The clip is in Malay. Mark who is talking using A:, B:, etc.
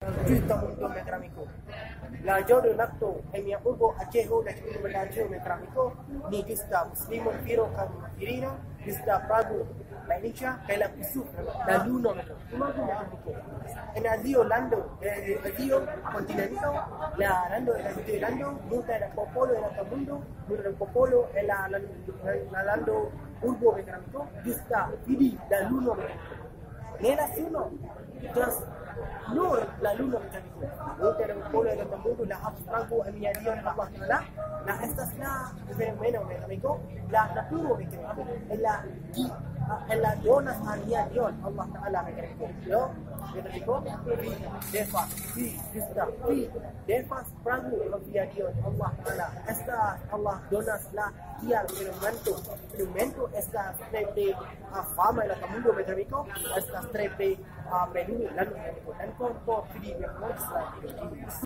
A: Juta mundo metramico. La jodo nakto e mia urbo ajeho da chiudo medaggio metramico ni dista muslimo piro kan irina dista pragu la inicia che la pisu da luno metramico. En azio lando azio continento la lando e azio lando muta da popolo e la mundo muta da popolo e la lando urbo metramico dista vidi da luno metramico. Nella suno just nur la luna metramico. Muta da popolo e la mundo la abstrago e mia dio Allah Taala la estas la fenomeno metramico la naturo metramico e la donas a mia dio Allah Taala metramico. Yo metramico defas defas pragu mia dio Allah Taala esta Allah donas la kia fenomeno esta trepe fama la mundo metramico esta trepe Peduli lalu dan kau pilih yang mana